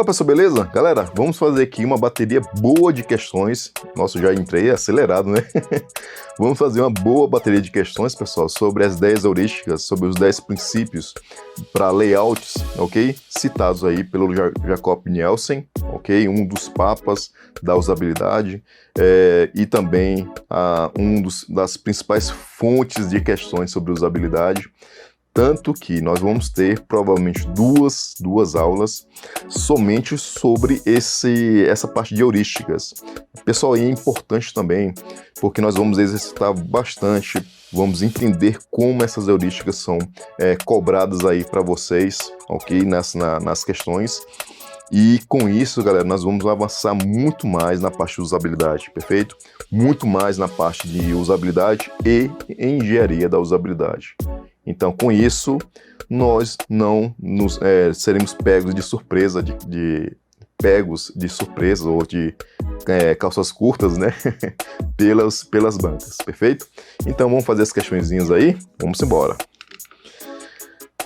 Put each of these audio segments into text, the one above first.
Fala pessoal, beleza? Galera, vamos fazer aqui uma bateria boa de questões. Nossa, já entrei acelerado, né? Vamos fazer uma boa bateria de questões, pessoal, sobre as 10 heurísticas, sobre os 10 princípios para layouts, ok? Citados aí pelo Jacob Nielsen, ok? Um dos papas da usabilidade e também das principais fontes de questões sobre usabilidade. Tanto que nós vamos ter provavelmente duas aulas somente sobre essa parte de heurísticas. Pessoal, é importante também, porque nós vamos exercitar bastante, vamos entender como essas heurísticas são cobradas aí para vocês, ok? Nas questões. E com isso, galera, nós vamos avançar muito mais na parte de usabilidade, perfeito? Muito mais na parte de usabilidade e engenharia da usabilidade. Então, com isso, nós não seremos pegos de surpresa, pegos de surpresa ou de calças curtas, né? pelas bancas, perfeito? Então, vamos fazer as questõezinhas aí? Vamos embora.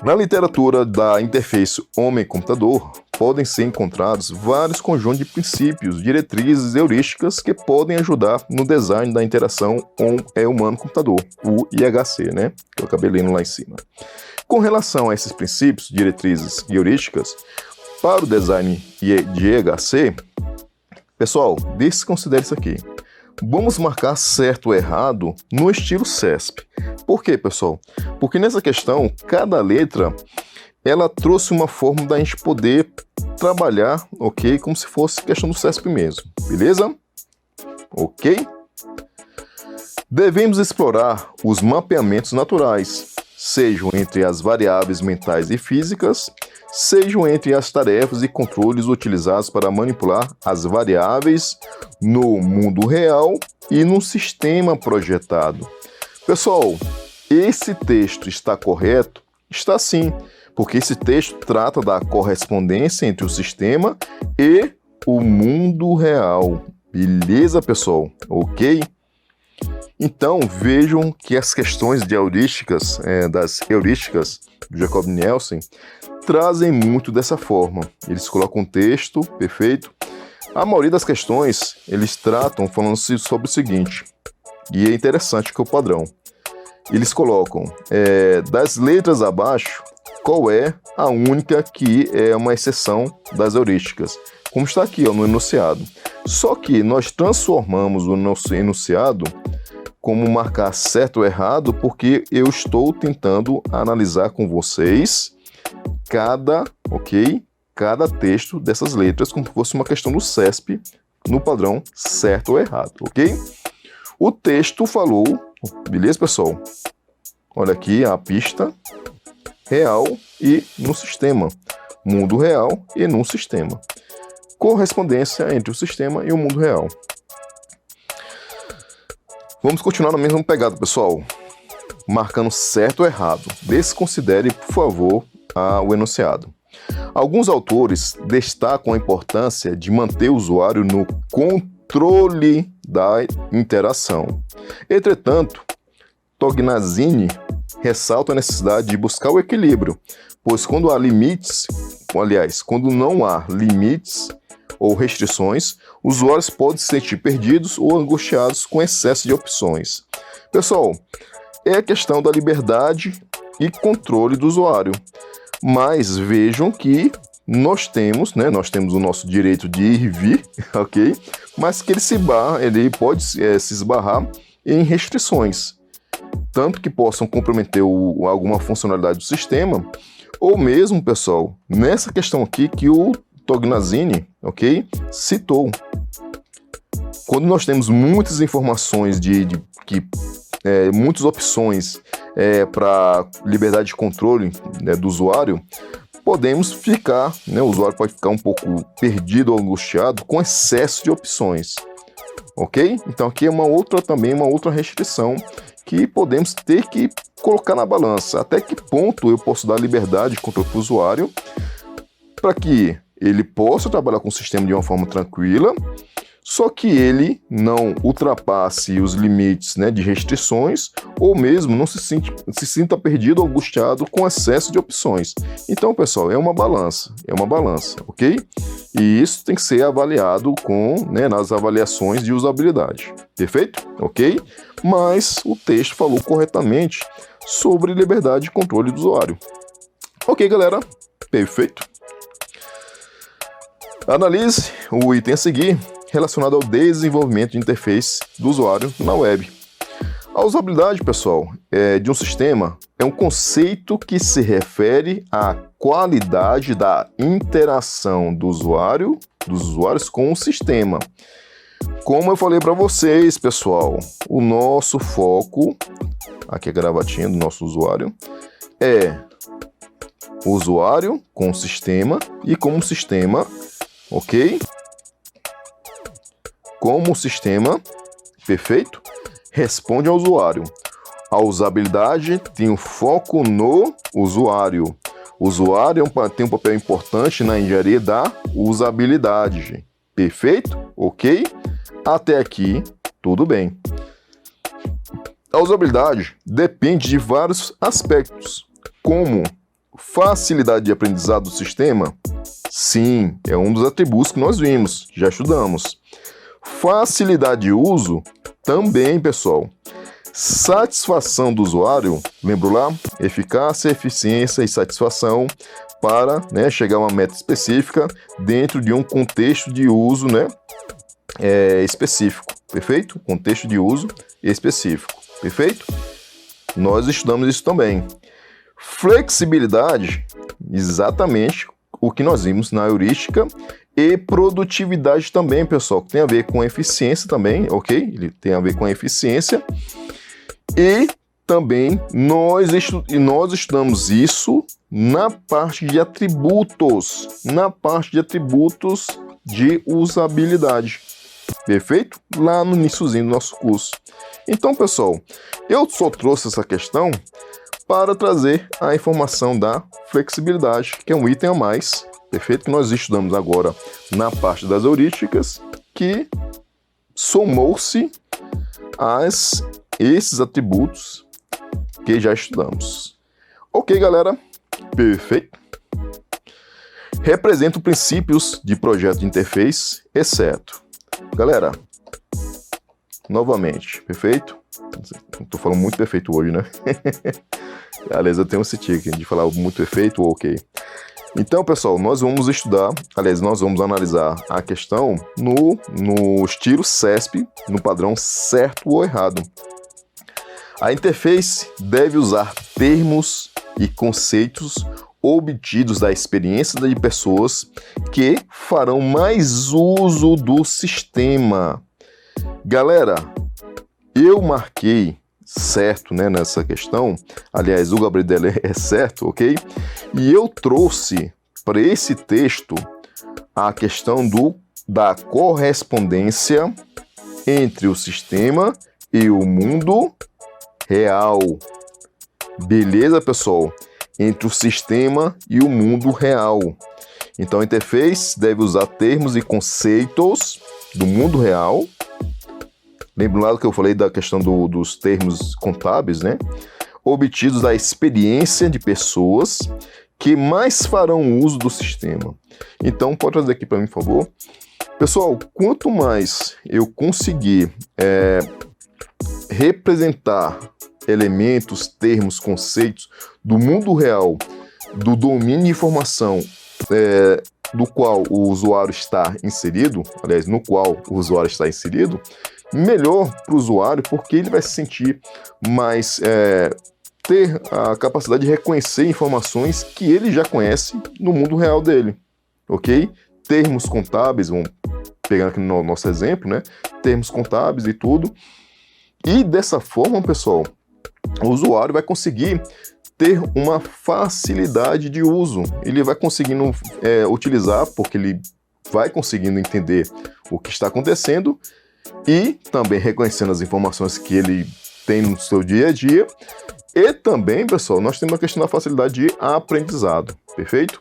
Na literatura da interface homem-computador, podem ser encontrados vários conjuntos de princípios, diretrizes e heurísticas que podem ajudar no design da interação humano-computador, o IHC, né? Que eu acabei lendo lá em cima. Com relação a esses princípios, diretrizes e heurísticas, para o design de IHC, pessoal, desconsidere isso aqui. Vamos marcar certo ou errado no estilo CESP. Por quê, pessoal? Porque nessa questão, cada letra, ela trouxe uma forma da gente poder trabalhar, ok? Como se fosse questão do CESP mesmo, beleza? Ok? Devemos explorar os mapeamentos naturais, sejam entre as variáveis mentais e físicas, sejam entre as tarefas e controles utilizados para manipular as variáveis no mundo real e no sistema projetado. Pessoal, esse texto está correto? Está sim, porque esse texto trata da correspondência entre o sistema e o mundo real. Beleza, pessoal? Ok? Então, vejam que as questões de heurísticas, das heurísticas do Jacob Nielsen, trazem muito dessa forma. Eles colocam um texto, perfeito? A maioria das questões, eles tratam falando sobre o seguinte, e é interessante que é o padrão. Eles colocam, das letras abaixo, qual é a única que é uma exceção das heurísticas, como está aqui no enunciado. Só que nós transformamos o nosso enunciado como marcar certo ou errado, porque eu estou tentando analisar com vocês cada texto dessas letras, como se fosse uma questão do CESP, no padrão certo ou errado, ok? O texto falou, beleza, pessoal? Olha aqui a pista real e no sistema, mundo real e no sistema. Correspondência entre o sistema e o mundo real. Vamos continuar na mesma pegada, pessoal. Marcando certo ou errado. Desconsidere, por favor, o enunciado. Alguns autores destacam a importância de manter o usuário no controle da interação. Entretanto, Tognazini ressalta a necessidade de buscar o equilíbrio, pois quando não há limites ou restrições, usuários podem se sentir perdidos ou angustiados com excesso de opções. Pessoal, é a questão da liberdade e controle do usuário. Mas vejam que nós temos o nosso direito de ir e vir, ok? Mas que ele pode se esbarrar em restrições, tanto que possam comprometer alguma funcionalidade do sistema, ou mesmo, pessoal, nessa questão aqui que o Tognazini, ok, citou. Quando nós temos muitas informações muitas opções para liberdade de controle, do usuário, podemos ficar, o usuário pode ficar um pouco perdido ou angustiado com excesso de opções, ok? Então aqui é uma outra restrição que podemos ter que colocar na balança. Até que ponto eu posso dar liberdade de controle para o usuário para que ele possa trabalhar com o sistema de uma forma tranquila, só que ele não ultrapasse os limites, né, de restrições, ou mesmo não se sinta perdido ou angustiado com excesso de opções. Então, pessoal, é uma balança, ok? E isso tem que ser avaliado né, nas avaliações de usabilidade, perfeito? Ok? Mas o texto falou corretamente sobre liberdade e controle do usuário. Ok, galera? Perfeito. Analise o item a seguir relacionado ao desenvolvimento de interface do usuário na web. A usabilidade, pessoal, de um sistema é um conceito que se refere à qualidade da interação dos usuários com o sistema. Como eu falei para vocês, pessoal, o nosso foco, aqui a gravatinha do nosso usuário, é o usuário com o sistema e como o sistema, ok? Como o sistema, perfeito, responde ao usuário. A usabilidade tem um foco no usuário. O usuário tem um papel importante na engenharia da usabilidade. Perfeito? Ok? Até aqui, tudo bem. A usabilidade depende de vários aspectos, como facilidade de aprendizado do sistema. Sim, é um dos atributos que nós vimos, já estudamos. Facilidade de uso também, pessoal. Satisfação do usuário, lembra lá? Eficácia, eficiência e satisfação para, né, chegar a uma meta específica dentro de um contexto de uso, né, específico, perfeito? Contexto de uso específico, perfeito? Nós estudamos isso também. Flexibilidade, exatamente o que nós vimos na heurística, e produtividade também, pessoal, que tem a ver com eficiência também, ok? Ele tem a ver com a eficiência. E também nós estudamos isso na parte de atributos, de usabilidade, perfeito? Lá no iniciozinho do nosso curso. Então, pessoal, eu só trouxe essa questão para trazer a informação da flexibilidade, que é um item a mais, perfeito? Que nós estudamos agora na parte das heurísticas, que somou-se a esses atributos que já estudamos. Ok, galera? Perfeito? Representa princípios de projeto de interface, exceto. Galera, novamente, perfeito? Estou falando muito perfeito hoje, né? Aliás, eu tenho esse tique de falar muito perfeito ou ok. Então, pessoal, nós vamos estudar, aliás, nós vamos analisar a questão no estilo CESP, no padrão certo ou errado. A interface deve usar termos e conceitos obtidos da experiência de pessoas que farão mais uso do sistema. Galera, eu marquei certo, né, nessa questão. Aliás, o Gabriel é certo, ok? E eu trouxe para esse texto a questão da correspondência entre o sistema e o mundo real. Beleza, pessoal? Entre o sistema e o mundo real. Então, a interface deve usar termos e conceitos do mundo real. Lembra lá que eu falei da questão dos termos contábeis, né? Obtidos da experiência de pessoas que mais farão uso do sistema. Então, pode trazer aqui para mim, por favor. Pessoal, quanto mais eu conseguir representar elementos, termos, conceitos do mundo real, do domínio de informação do qual o usuário está inserido, aliás, no qual o usuário está inserido, melhor para o usuário, porque ele vai se sentir mais, ter a capacidade de reconhecer informações que ele já conhece no mundo real dele, ok? Termos contábeis, vamos pegar aqui no nosso exemplo, né? Termos contábeis e tudo. E dessa forma, pessoal, o usuário vai conseguir ter uma facilidade de uso. Ele vai conseguindo utilizar, porque ele vai conseguindo entender o que está acontecendo e também reconhecendo as informações que ele tem no seu dia a dia. E também, pessoal, nós temos a questão da facilidade de aprendizado, perfeito?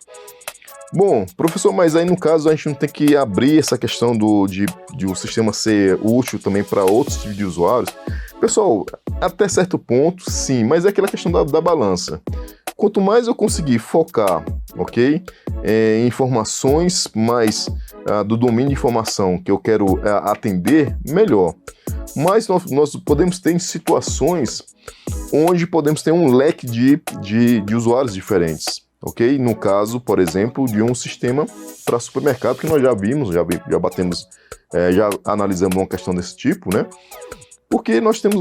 Bom, professor, mas aí no caso a gente não tem que abrir essa questão de o sistema ser útil também para outros tipos de usuários? Pessoal, até certo ponto, sim, mas é aquela questão da balança. Quanto mais eu conseguir focar, ok, em informações mais do domínio de informação que eu quero atender, melhor. Mas nós podemos ter situações onde podemos ter um leque de usuários diferentes, ok? No caso, por exemplo, de um sistema para supermercado que nós já vimos, já batemos, já analisamos uma questão desse tipo, né? Porque nós temos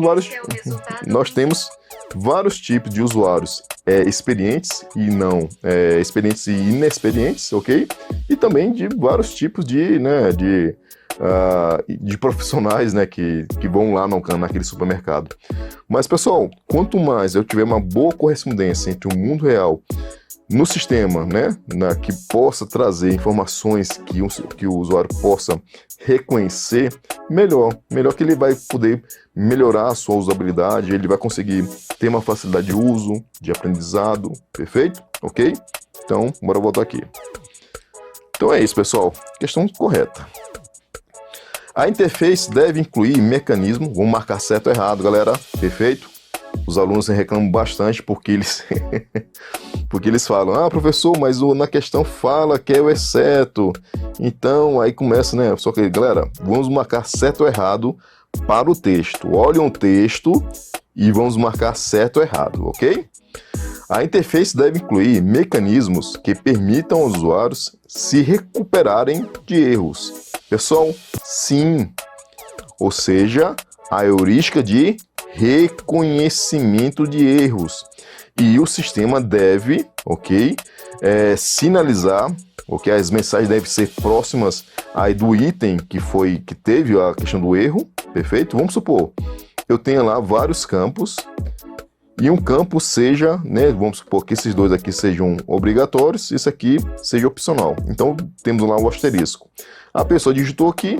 vários tipos de usuários experientes e não experientes e inexperientes, ok? E também de vários tipos de profissionais, né, que vão lá naquele supermercado. Mas, pessoal, quanto mais eu tiver uma boa correspondência entre o mundo real no sistema, né, que possa trazer informações que o usuário possa reconhecer, melhor que ele vai poder melhorar a sua usabilidade, ele vai conseguir ter uma facilidade de uso, de aprendizado, perfeito? Ok? Então, bora voltar aqui. Então é isso, pessoal, questão correta. A interface deve incluir mecanismo, vamos marcar certo ou errado, galera, perfeito? Os alunos reclamam bastante porque eles falam, professor, mas na questão fala que é o exceto. Então, aí começa, né? Só que, galera, vamos marcar certo ou errado para o texto. Olhem o texto e vamos marcar certo ou errado, ok? A interface deve incluir mecanismos que permitam aos usuários se recuperarem de erros. Pessoal, sim. Ou seja, a heurística de reconhecimento de erros. E o sistema deve, ok, sinalizar, ok, as mensagens devem ser próximas aí do item que teve a questão do erro, perfeito? Vamos supor, eu tenho lá vários campos e um campo seja, né, vamos supor que esses dois aqui sejam obrigatórios, isso aqui seja opcional. Então temos lá o asterisco. A pessoa digitou aqui,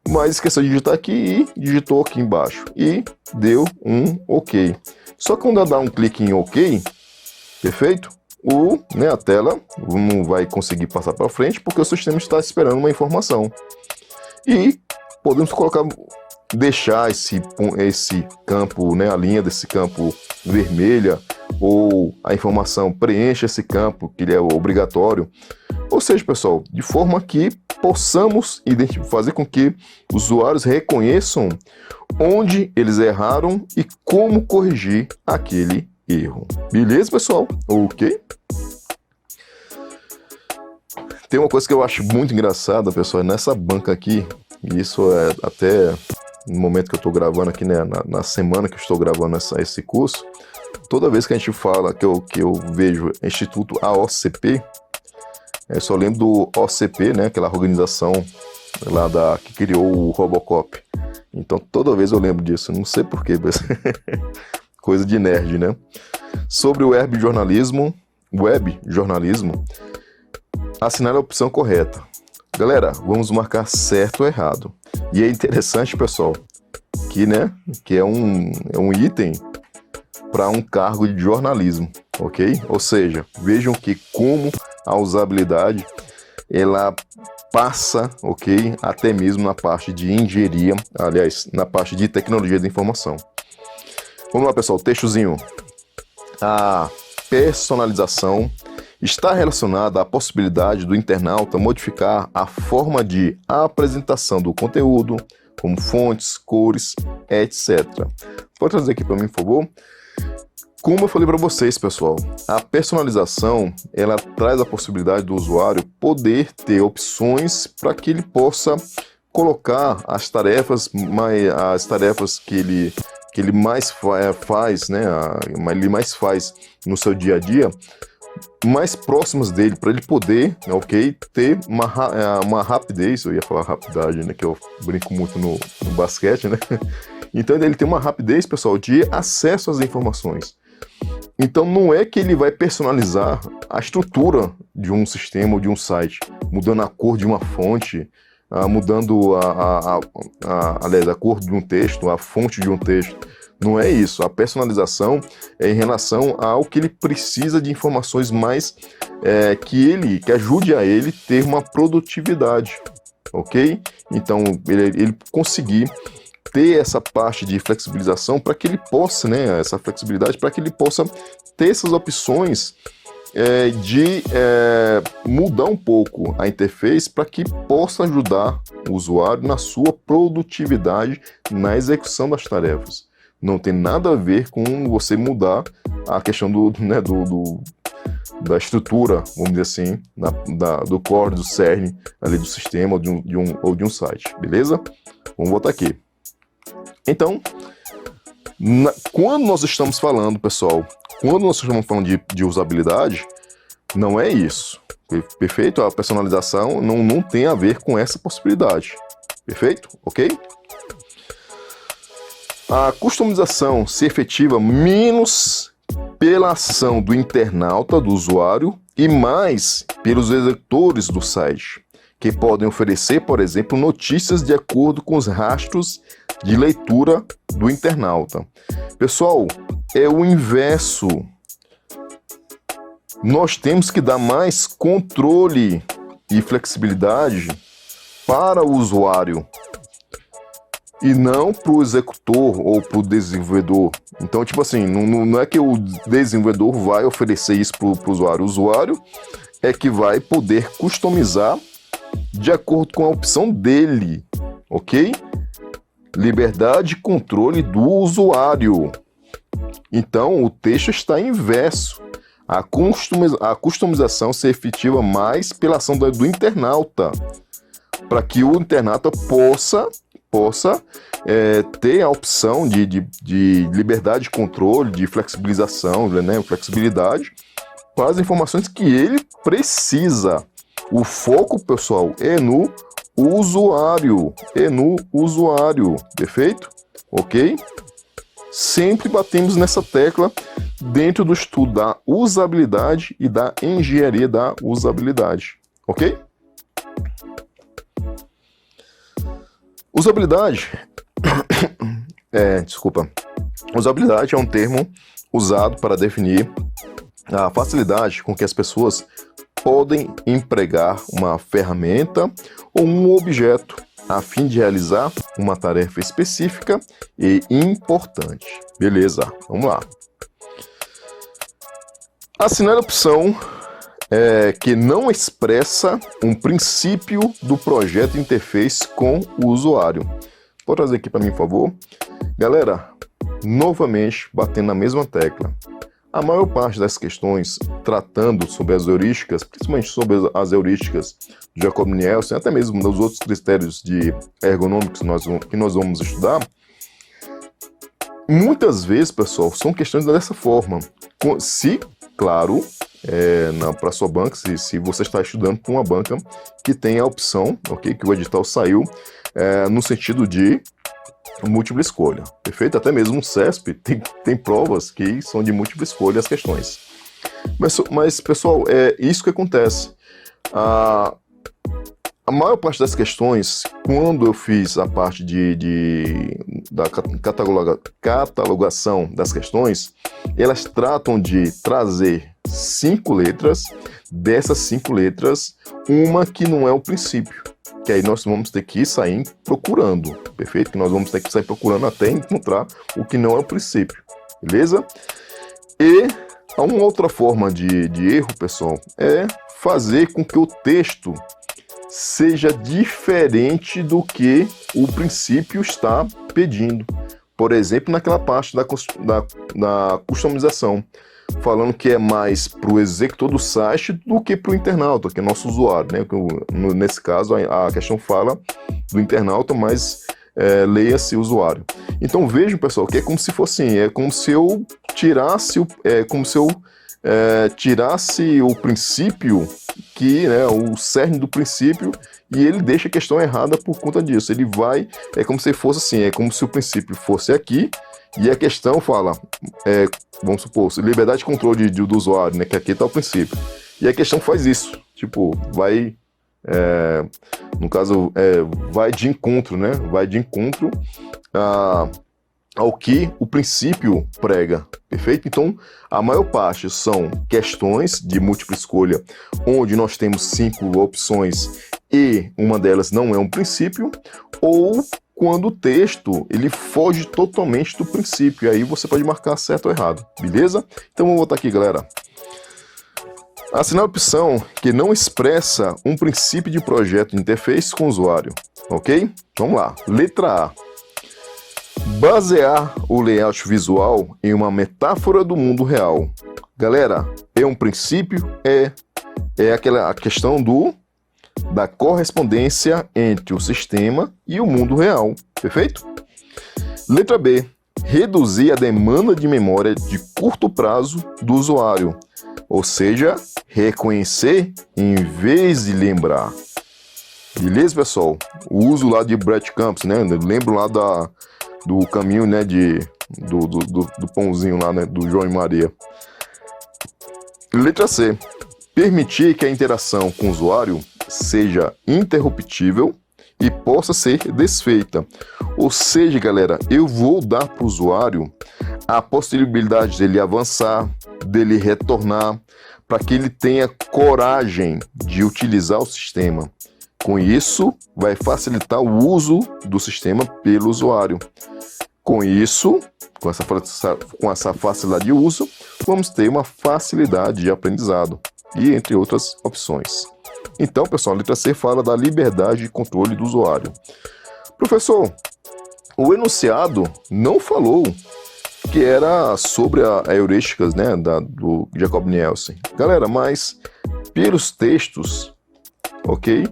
mas esqueceu de digitar aqui e digitou aqui embaixo e deu um OK. Só que quando ela dá um clique em OK, perfeito? A tela não vai conseguir passar para frente porque o sistema está esperando uma informação. E podemos deixar esse campo, né, a linha desse campo vermelha, ou a informação preencha esse campo, que ele é obrigatório. Ou seja, pessoal, de forma que possamos fazer com que os usuários reconheçam onde eles erraram e como corrigir aquele erro. Beleza, pessoal? Ok? Tem uma coisa que eu acho muito engraçada, pessoal, nessa banca aqui, e isso é até no momento que eu estou gravando aqui, né, na semana que eu estou gravando esse curso, toda vez que a gente fala, que eu vejo Instituto AOCP, eu só lembro do OCP, né, aquela organização lá que criou o Robocop. Então toda vez eu lembro disso, não sei porquê, mas coisa de nerd, né? Sobre o web jornalismo, assinale a opção correta. Galera, vamos marcar certo ou errado. E é interessante, pessoal, que é um item para um cargo de jornalismo, ok? Ou seja, vejam que como a usabilidade ela passa, ok, até mesmo na parte de engenharia, aliás, na parte de tecnologia da informação. Vamos lá, pessoal, textozinho. A personalização está relacionada à possibilidade do internauta modificar a forma de apresentação do conteúdo, como fontes, cores, etc. Pode trazer aqui para mim, por favor? Como eu falei para vocês, pessoal, a personalização ela traz a possibilidade do usuário poder ter opções para que ele possa colocar as tarefas que ele mais faz, né? Ele mais faz no seu dia a dia, mais próximas dele, para ele poder, ok, ter uma rapidez. Eu ia falar rapidez, né? Que eu brinco muito no basquete, né? Então ele tem uma rapidez, pessoal, de acesso às informações. Então não é que ele vai personalizar a estrutura de um sistema ou de um site, mudando a cor de uma fonte, mudando aliás, a cor de um texto, a fonte de um texto. Não é isso. A personalização é em relação ao que ele precisa de informações mais que ajude a ele ter uma produtividade, ok? Então, ele conseguir ter essa parte de flexibilização para que ele possa, né, essa flexibilidade para que ele possa ter essas opções de mudar um pouco a interface para que possa ajudar o usuário na sua produtividade na execução das tarefas. Não tem nada a ver com você mudar a questão da estrutura, vamos dizer assim, do core, do cerne ali do sistema ou de um site, beleza? Vamos voltar aqui. Então, quando nós estamos falando, pessoal, de usabilidade, não é isso, perfeito? A personalização não tem a ver com essa possibilidade, perfeito? Ok? A customização se efetiva menos pela ação do internauta, do usuário, e mais pelos executores do site, que podem oferecer, por exemplo, notícias de acordo com os rastros de leitura do internauta. Pessoal, é o inverso. Nós temos que dar mais controle e flexibilidade para o usuário e não para o executor ou para o desenvolvedor. Então, tipo assim, não é que o desenvolvedor vai oferecer isso para o usuário. O usuário é que vai poder customizar de acordo com a opção dele, ok? Liberdade e controle do usuário. Então, o texto está inverso. A customização se efetiva mais pela ação do internauta, para que o internauta possa ter a opção de liberdade de controle, de flexibilização, né, flexibilidade para as informações que ele precisa. O foco, pessoal, é no usuário, perfeito? Ok? Sempre batemos nessa tecla dentro do estudo da usabilidade e da engenharia da usabilidade, ok? Usabilidade Usabilidade é um termo usado para definir a facilidade com que as pessoas podem empregar uma ferramenta ou um objeto a fim de realizar uma tarefa específica e importante. Beleza, vamos lá. Assinar a opção que não expressa um princípio do projeto interface com o usuário. Pode trazer aqui para mim, por favor. Galera, novamente batendo na mesma tecla. A maior parte das questões tratando sobre as heurísticas, principalmente sobre as heurísticas de Jacob Nielsen, até mesmo dos outros critérios de ergonômicos que nós vamos estudar, muitas vezes, pessoal, são questões dessa forma. Se, claro, para sua banca, se você está estudando para uma banca que tem a opção, ok, que o edital saiu no sentido de múltipla escolha, perfeito? Até mesmo um CESP tem provas que são de múltipla escolha as questões. Mas pessoal, é isso que acontece. A maior parte das questões, quando eu fiz a parte da catalogação das questões, elas tratam de trazer 5 letras, dessas 5 letras, uma que não é o princípio, que aí nós vamos ter que sair procurando, perfeito? Que nós vamos ter que sair procurando até encontrar o que não é o princípio, beleza? E uma outra forma de erro, pessoal, é fazer com que o texto seja diferente do que o princípio está pedindo. Por exemplo, naquela parte da customização, falando que é mais para o executor do site do que para o internauta, que é nosso usuário, né? Nesse caso, a questão fala do internauta, mas leia-se usuário. Então vejam, pessoal, que é como se fosse assim, é como se eu tirasse o princípio, o cerne do princípio, e ele deixa a questão errada por conta disso. Ele vai, é como se fosse assim, é como se o princípio fosse aqui, e a questão fala, vamos supor, liberdade de controle do usuário, né, que aqui está o princípio. E a questão faz isso, tipo, vai, no caso, vai de encontro, né, vai de encontro ao que o princípio prega, perfeito? Então, a maior parte são questões de múltipla escolha, onde nós temos 5 opções e uma delas não é um princípio, ou quando o texto ele foge totalmente do princípio, e aí você pode marcar certo ou errado, beleza? Então vamos voltar aqui, galera. Assinar a opção que não expressa um princípio de projeto de interface com o usuário, ok? Vamos lá. Letra A. Basear o layout visual em uma metáfora do mundo real. Galera, é um princípio? É a questão da correspondência entre o sistema e o mundo real, perfeito? Letra B. Reduzir a demanda de memória de curto prazo do usuário, ou seja, reconhecer em vez de lembrar. Beleza, pessoal? O uso lá de breadcrumbs, né? Eu lembro lá do caminho, né, do pãozinho lá, né, do João e Maria. Letra C. Permitir que a interação com o usuário seja interruptível e possa ser desfeita. Ou seja, galera, eu vou dar para o usuário a possibilidade dele avançar, dele retornar, para que ele tenha coragem de utilizar o sistema. Com isso, vai facilitar o uso do sistema pelo usuário. Com isso, com essa facilidade de uso, vamos ter uma facilidade de aprendizado e entre outras opções. Então, pessoal, a letra C fala da liberdade de controle do usuário. Professor, o enunciado não falou que era sobre a heurísticas, né, do Jacob Nielsen. Galera, mas pelos textos, ok?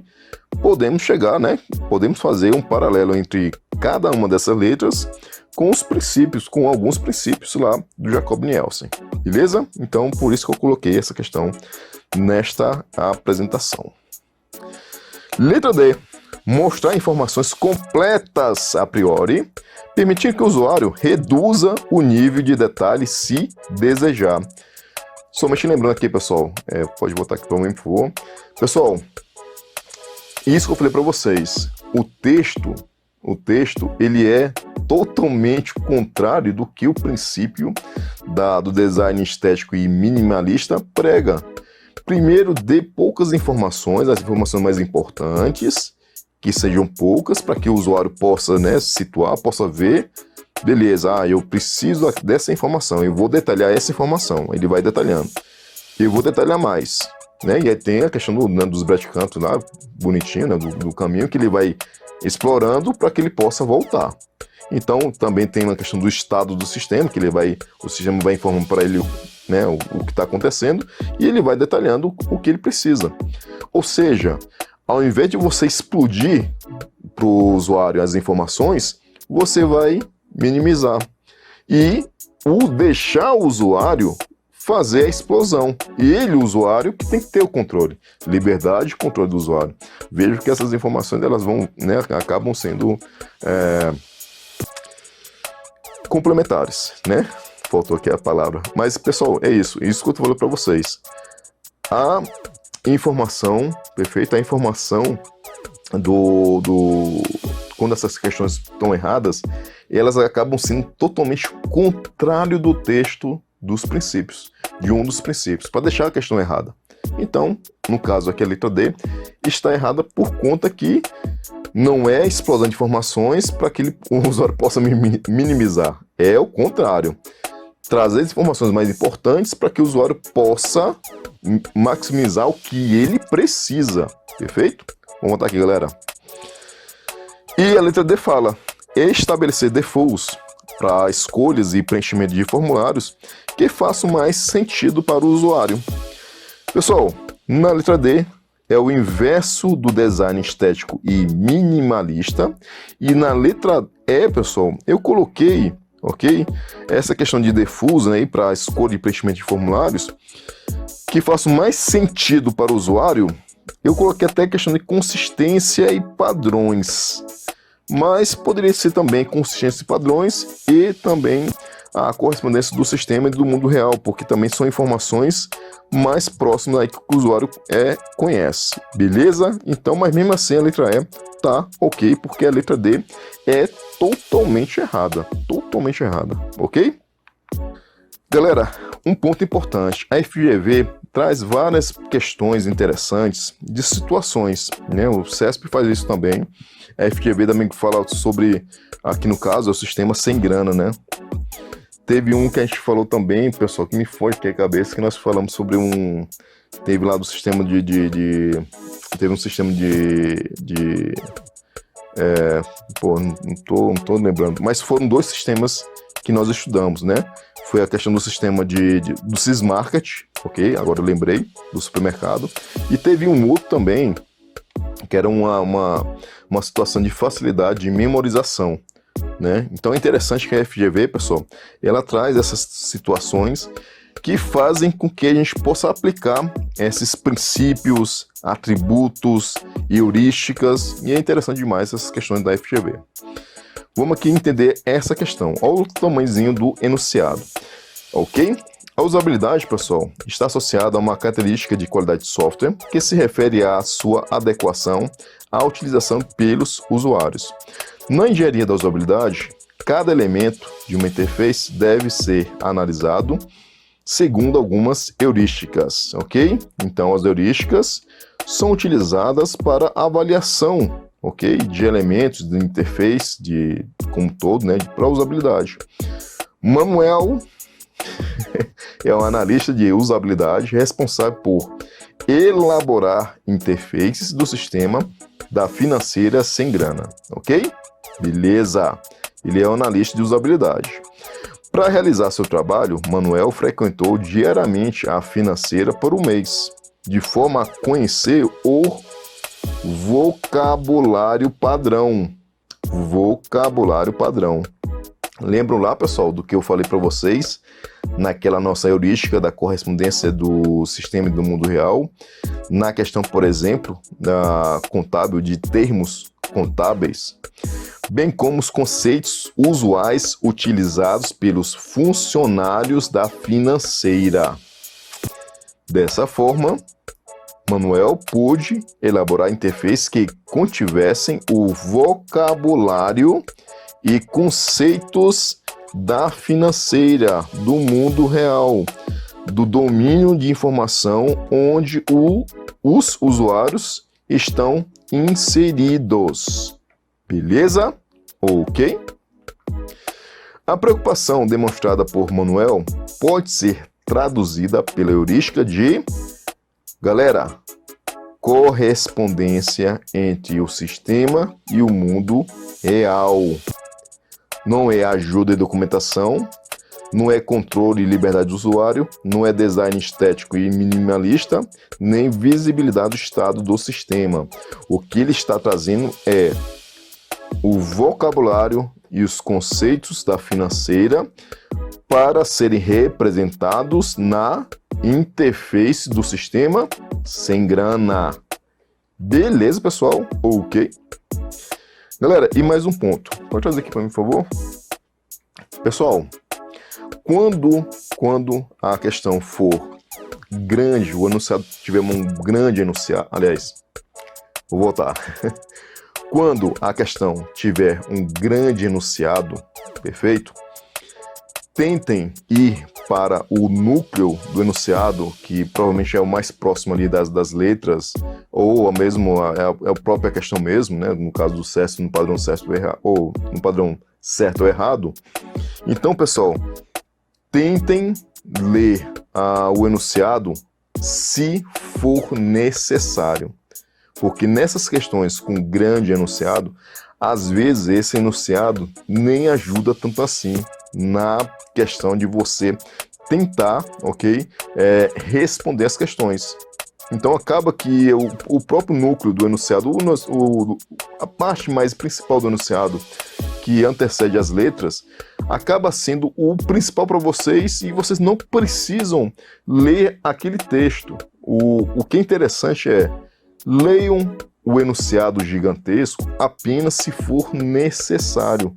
Podemos chegar, né? Podemos fazer um paralelo entre cada uma dessas letras com os princípios, com alguns princípios lá do Jacob Nielsen, beleza? Então, por isso que eu coloquei essa questão nesta apresentação. Letra D. Mostrar informações completas a priori, permitindo que o usuário reduza o nível de detalhe se desejar. Somente lembrando aqui, pessoal, pode botar aqui para mim, por favor. Pessoal, isso que eu falei para vocês, o texto, ele é totalmente contrário do que o princípio do design estético e minimalista prega. Primeiro, dê poucas informações, as informações mais importantes, que sejam poucas, para que o usuário possa, né, se situar, possa ver, beleza, eu preciso dessa informação, eu vou detalhar essa informação, ele vai detalhando. Eu vou detalhar mais, né, e aí tem a questão dos breadcrumbs lá, bonitinho, né, do caminho que ele vai explorando para que ele possa voltar. Então, também tem uma questão do estado do sistema, que o sistema vai informando para ele, né, o que está acontecendo, e ele vai detalhando o que ele precisa. Ou seja, ao invés de você explodir para o usuário as informações, você vai minimizar. E deixar o usuário fazer a explosão. E ele, o usuário, que tem que ter o controle. Liberdade e controle do usuário. Vejo que essas informações elas vão, né, acabam sendo complementares, né? Faltou aqui a palavra. Mas, pessoal, é isso que eu estou falando para vocês. A informação, perfeito? A informação quando essas questões estão erradas, elas acabam sendo totalmente contrário do texto dos princípios, de um dos princípios, para deixar a questão errada. Então, no caso aqui a letra D está errada por conta que não é explosão de informações para que o usuário possa minimizar. É o contrário. Trazer as informações mais importantes para que o usuário possa maximizar o que ele precisa. Perfeito? Vamos voltar aqui, galera. E a letra D fala: estabelecer defaults para escolhas e preenchimento de formulários que façam mais sentido para o usuário. Pessoal, na letra D é o inverso do design estético e minimalista. E na letra E, pessoal, eu coloquei, ok, essa questão de defaults, né, para escolha e preenchimento de formulários que façam mais sentido para o usuário. Eu coloquei até a questão de consistência e padrões, mas poderia ser também consistência e padrões e também a correspondência do sistema e do mundo real, porque também são informações mais próximas aí que o usuário conhece, beleza? Então, mas mesmo assim a letra E tá ok, porque a letra D é totalmente errada, ok? Galera, um ponto importante, a FGV traz várias questões interessantes de situações, né? O CESP faz isso também, a FGV também fala sobre, aqui no caso, é o sistema sem grana, né? Teve um que a gente falou também, pessoal, que me foi aqui a cabeça, que nós falamos sobre teve lá do sistema teve um sistema não tô lembrando, mas foram 2 sistemas que nós estudamos, né? Foi a questão do sistema do Sysmarket, ok? Agora eu lembrei, do supermercado. E teve um outro também, que era uma situação de facilidade de memorização, né? Então é interessante que a FGV, pessoal, ela traz essas situações que fazem com que a gente possa aplicar esses princípios, atributos, heurísticas, e é interessante demais essas questões da FGV. Vamos aqui entender essa questão. Olha o tamanhozinho do enunciado, ok? A usabilidade, pessoal, está associada a uma característica de qualidade de software que se refere à sua adequação à utilização pelos usuários. Na engenharia da usabilidade, cada elemento de uma interface deve ser analisado segundo algumas heurísticas, ok? Então, as heurísticas são utilizadas para avaliação, ok? De elementos de interface, como um todo, né? Para usabilidade. Manuel é um analista de usabilidade responsável por elaborar interfaces do sistema da financeira sem grana, ok? Beleza, ele é um analista de usabilidade. Para realizar seu trabalho, Manuel frequentou diariamente a financeira por um mês, de forma a conhecer o vocabulário padrão. Lembram lá, pessoal, do que eu falei para vocês naquela nossa heurística da correspondência do sistema e do mundo real? Na questão, por exemplo, da contábil de termos contábeis, bem como os conceitos usuais utilizados pelos funcionários da financeira. Dessa forma, Manuel pôde elaborar interfaces que contivessem o vocabulário e conceitos da financeira, do mundo real, do domínio de informação onde os usuários estão inseridos. Beleza? Ok? A preocupação demonstrada por Manuel pode ser traduzida pela heurística de, galera, correspondência entre o sistema e o mundo real. Não é ajuda e documentação, não é controle e liberdade do usuário, não é design estético e minimalista, nem visibilidade do estado do sistema. O que ele está trazendo é o vocabulário e os conceitos da financeira para serem representados na interface do sistema sem grana. Beleza, pessoal? Ok. Galera, e mais um ponto. Pode trazer aqui para mim, por favor? Pessoal, quando a questão for grande, o enunciado tiver um grande enunciado, aliás, vou voltar. Quando a questão tiver um grande enunciado, perfeito? Tentem ir para o núcleo do enunciado, que provavelmente é o mais próximo ali das letras, ou mesmo é a própria questão mesmo, né? No caso do CESP, no padrão CESP ou no padrão certo ou errado. Então, pessoal, tentem ler o enunciado se for necessário. Porque nessas questões com grande enunciado, às vezes esse enunciado nem ajuda tanto assim na questão de você tentar, ok, responder as questões. Então acaba que o próprio núcleo do enunciado, a parte mais principal do enunciado, que antecede as letras, acaba sendo o principal para vocês e vocês não precisam ler aquele texto. O que é interessante é, leiam o enunciado gigantesco apenas se for necessário.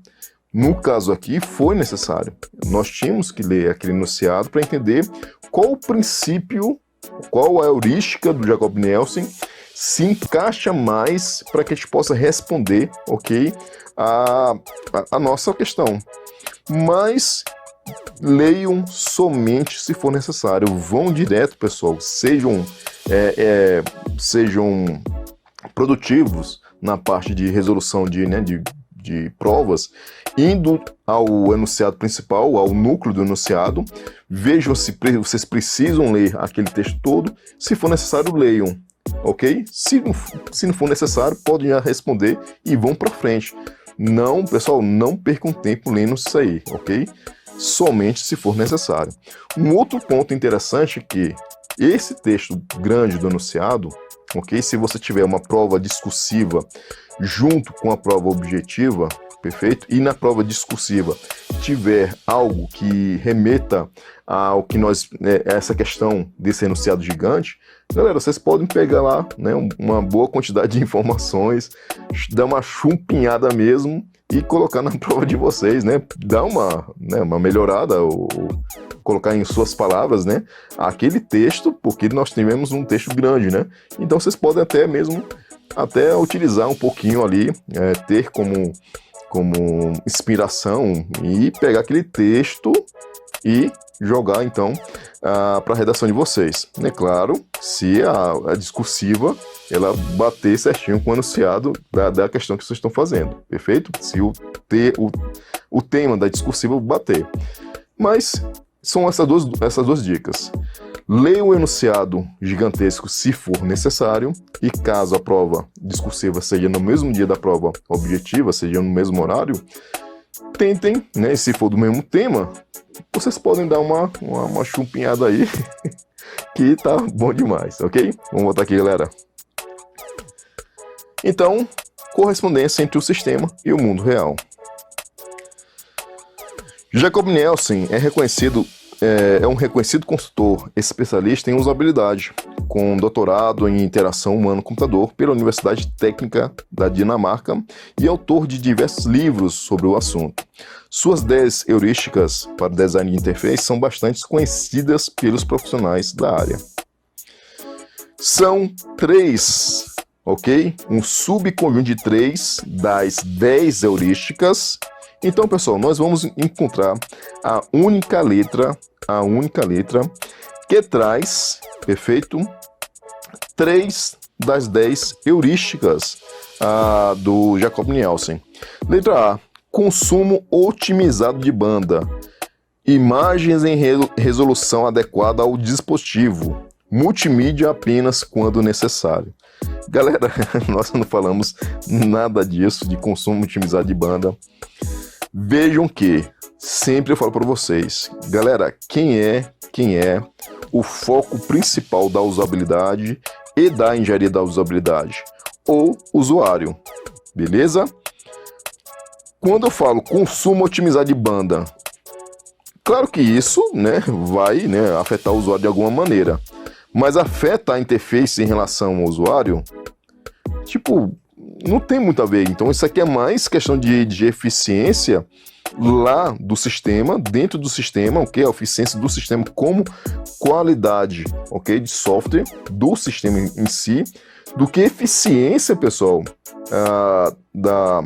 No caso aqui, foi necessário. Nós tínhamos que ler aquele enunciado para entender qual o princípio, qual a heurística do Jacob Nielsen se encaixa mais para que a gente possa responder, ok, a nossa questão. Mas leiam somente se for necessário. Vão direto, pessoal. Sejam produtivos na parte de resolução de provas, indo ao enunciado principal, ao núcleo do enunciado. Vejam se vocês precisam ler aquele texto todo. Se for necessário, leiam, ok? Se não for necessário, podem já responder e vão para frente. Não, pessoal, não percam tempo lendo isso aí, ok? Somente se for necessário. Um outro ponto interessante é que esse texto grande do enunciado, ok? Se você tiver uma prova discursiva junto com a prova objetiva, perfeito? E na prova discursiva tiver algo que remeta ao que essa questão desse enunciado gigante, galera, vocês podem pegar lá, né, uma boa quantidade de informações, dar uma chumpinhada mesmo e colocar na prova de vocês, né? Dar uma melhorada, ou colocar em suas palavras, né, aquele texto, porque nós tivemos um texto grande, né? Então vocês podem até mesmo utilizar um pouquinho ali, ter como inspiração e pegar aquele texto e jogar então para a redação de vocês. É claro, se a discursiva ela bater certinho com o enunciado da questão que vocês estão fazendo, perfeito? Se o tema da discursiva bater. Mas são essas duas dicas. Leia o enunciado gigantesco se for necessário, e caso a prova discursiva seja no mesmo dia da prova objetiva, seja no mesmo horário, tentem, né, se for do mesmo tema, vocês podem dar uma chumpinhada aí, que tá bom demais, ok? Vamos voltar aqui, galera. Então, correspondência entre o sistema e o mundo real. Jacob Nielsen é um reconhecido consultor especialista em usabilidade, com doutorado em interação humano-computador pela Universidade Técnica da Dinamarca e autor de diversos livros sobre o assunto. Suas 10 heurísticas para design de interface são bastante conhecidas pelos profissionais da área. São 3, ok? Um subconjunto de 3 das 10 heurísticas. Então, pessoal, nós vamos encontrar a única letra que traz, perfeito, 3 das 10 heurísticas do Jacob Nielsen. Letra A, consumo otimizado de banda, imagens em resolução adequada ao dispositivo, multimídia apenas quando necessário. Galera, nós não falamos nada disso, de consumo otimizado de banda. Vejam que sempre eu falo para vocês, galera, quem é o foco principal da usabilidade e da engenharia da usabilidade? O usuário, beleza? Quando eu falo consumo otimizado de banda, claro que isso, né, vai, né, afetar o usuário de alguma maneira, mas afeta a interface em relação ao usuário? Tipo, não tem muito a ver. Então isso aqui é mais questão de eficiência lá do sistema, dentro do sistema, ok? A eficiência do sistema como qualidade, ok? De software do sistema em si, do que eficiência, pessoal, da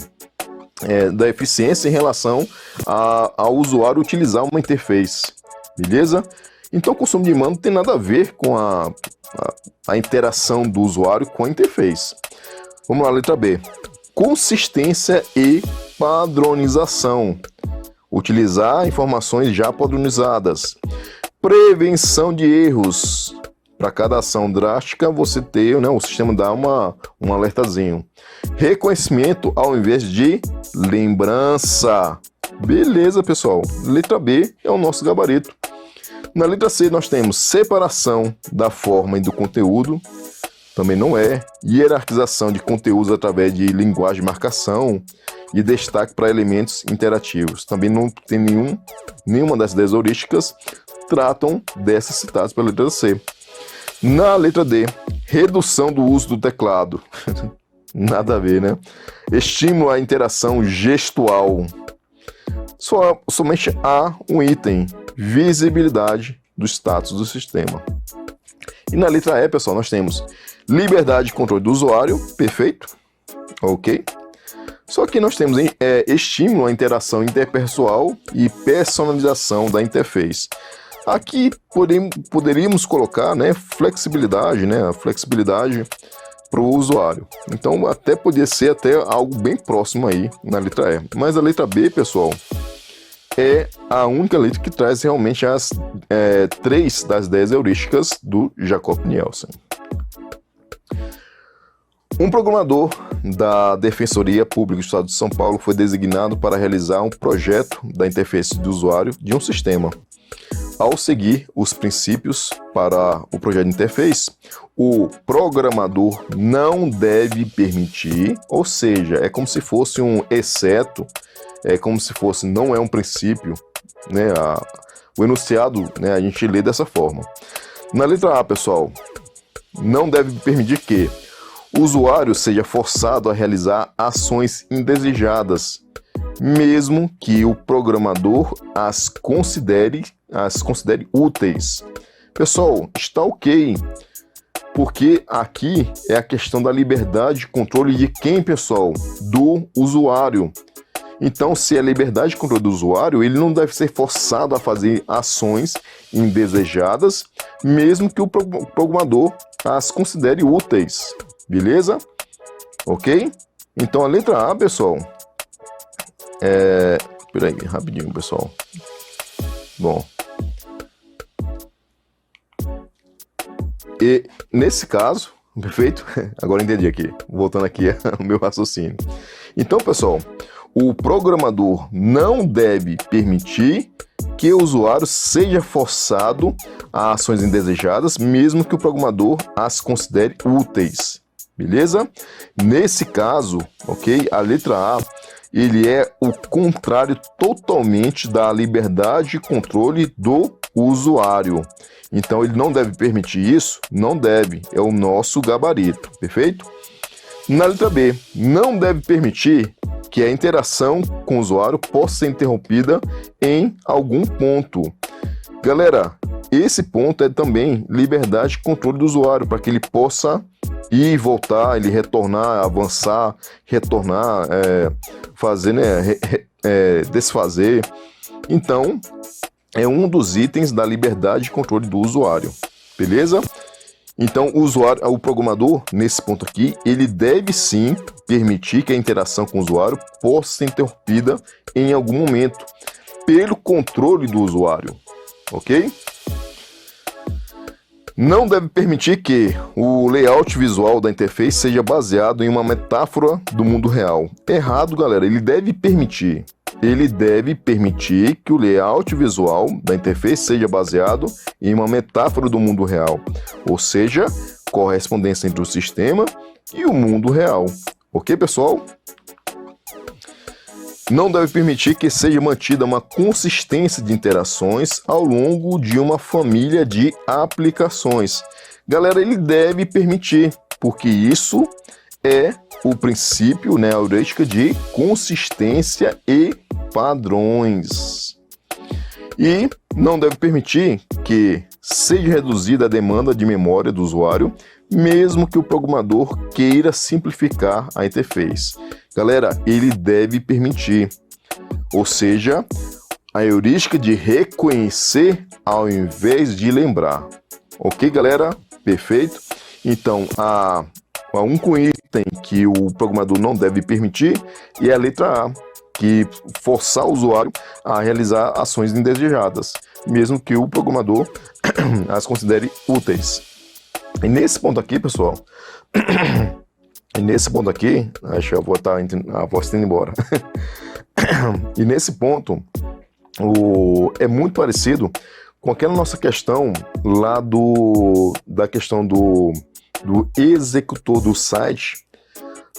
eficiência em relação ao usuário utilizar uma interface, beleza? Então o consumo de banda não tem nada a ver com a interação do usuário com a interface. Vamos lá, letra B. Consistência e padronização. Utilizar informações já padronizadas. Prevenção de erros. Para cada ação drástica, você ter, né, o sistema dá um alertazinho. Reconhecimento ao invés de lembrança. Beleza, pessoal. Letra B é o nosso gabarito. Na letra C, nós temos separação da forma e do conteúdo. Também não é. Hierarquização de conteúdos através de linguagem de marcação e destaque para elementos interativos. Também não tem nenhuma das 10 heurísticas tratam dessas citadas pela letra C. Na letra D, redução do uso do teclado. Nada a ver, né? Estímulo à interação gestual. Somente há um item, visibilidade do status do sistema. E na letra E, pessoal, nós temos Liberdade de controle do usuário, perfeito, ok. Só que nós temos estímulo à interação interpessoal e personalização da interface. Aqui poderíamos colocar, né, flexibilidade, né, a flexibilidade para o usuário. Então até poderia ser até algo bem próximo aí na letra E. Mas a letra B, pessoal, é a única letra que traz realmente as 3 das 10 heurísticas do Jacob Nielsen. Um programador da Defensoria Pública do Estado de São Paulo foi designado para realizar um projeto da interface do usuário de um sistema. Ao seguir os princípios para o projeto de interface, o programador não deve permitir, ou seja, é como se fosse um exceto, é como se fosse, não é um princípio, né? O enunciado, né, a gente lê dessa forma. Na letra A, pessoal, não deve permitir que o usuário seja forçado a realizar ações indesejadas, mesmo que o programador as considere úteis. Pessoal, está ok, porque aqui é a questão da liberdade de controle de quem, pessoal? Do usuário. Então, se é liberdade de controle do usuário, ele não deve ser forçado a fazer ações indesejadas, mesmo que o programador as considere úteis. Beleza? Ok? Então a letra A, pessoal, peraí, rapidinho, pessoal. Bom. E nesse caso, perfeito? Agora entendi aqui, voltando aqui ao meu raciocínio. Então, pessoal, o programador não deve permitir que o usuário seja forçado a ações indesejadas, mesmo que o programador as considere úteis. Beleza? Nesse caso, ok? A letra A, ele é o contrário totalmente da liberdade de controle do usuário. Então, ele não deve permitir isso? Não deve. É o nosso gabarito. Perfeito? Na letra B, não deve permitir que a interação com o usuário possa ser interrompida em algum ponto. Galera, esse ponto é também liberdade de controle do usuário, para que ele possa ir e voltar, ele retornar, avançar, retornar, fazer, né, desfazer. Então, é um dos itens da liberdade de controle do usuário, beleza? Então, o programador, nesse ponto aqui, ele deve sim permitir que a interação com o usuário possa ser interrompida em algum momento, pelo controle do usuário, ok? Não deve permitir que o layout visual da interface seja baseado em uma metáfora do mundo real. Errado, galera. Ele deve permitir que o layout visual da interface seja baseado em uma metáfora do mundo real, ou seja, correspondência entre o sistema e o mundo real. Ok, pessoal? Não deve permitir que seja mantida uma consistência de interações ao longo de uma família de aplicações. Galera, ele deve permitir, porque isso é o princípio, né, a heurística de consistência e padrões. E não deve permitir que seja reduzida a demanda de memória do usuário, mesmo que o programador queira simplificar a interface. Galera, ele deve permitir, ou seja, a heurística de reconhecer ao invés de lembrar. Ok, galera? Perfeito? Então, a único item que o programador não deve permitir é a letra A, que forçar o usuário a realizar ações indesejadas, mesmo que o programador as considere úteis. E nesse ponto aqui, pessoal, acho que a voz está indo embora. E nesse ponto, é muito parecido com aquela nossa questão lá da questão do executor do site,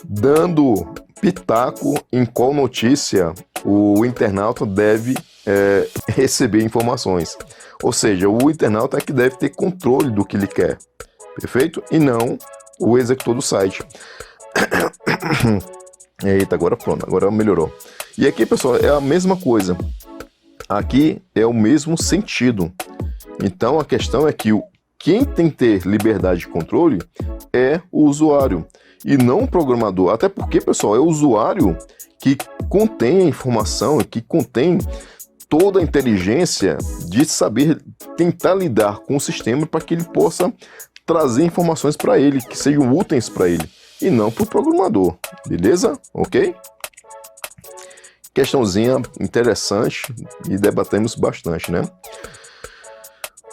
dando pitaco em qual notícia o internauta deve receber informações. Ou seja, o internauta é que deve ter controle do que ele quer, perfeito? E não o executor do site. Eita, agora pronto, agora melhorou. E aqui, pessoal, é a mesma coisa. Aqui é o mesmo sentido. Então, a questão é que quem tem que ter liberdade de controle é o usuário e não o programador. Até porque, pessoal, é o usuário que contém a informação, que contém toda a inteligência de saber tentar lidar com o sistema para que ele possa trazer informações para ele, que sejam úteis para ele, e não para o programador. Beleza? Ok? Questãozinha interessante e debatemos bastante, né?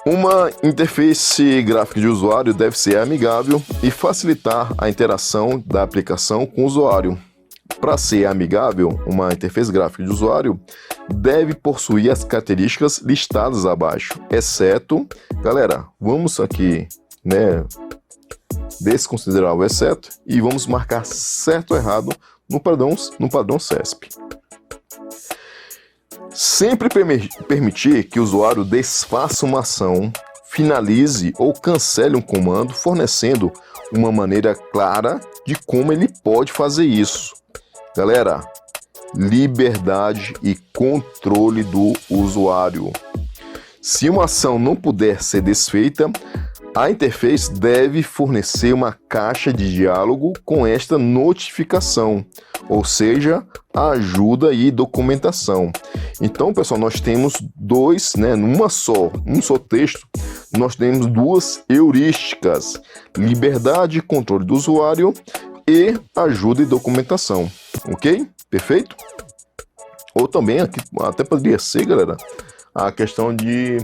Uma interface gráfica de usuário deve ser amigável e facilitar a interação da aplicação com o usuário. Para ser amigável, uma interface gráfica de usuário deve possuir as características listadas abaixo, exceto, galera, vamos aqui, né, desconsiderar o exceto e vamos marcar certo ou errado no padrão CESP. Sempre permitir que o usuário desfaça uma ação, finalize ou cancele um comando, fornecendo uma maneira clara de como ele pode fazer isso. Galera, liberdade e controle do usuário. Se uma ação não puder ser desfeita, a interface deve fornecer uma caixa de diálogo com esta notificação, ou seja, ajuda e documentação. Então, pessoal, nós temos dois, né, um só texto, nós temos duas heurísticas: liberdade e controle do usuário e ajuda e documentação. Ok? Perfeito? Ou também, aqui até poderia ser, galera, a questão de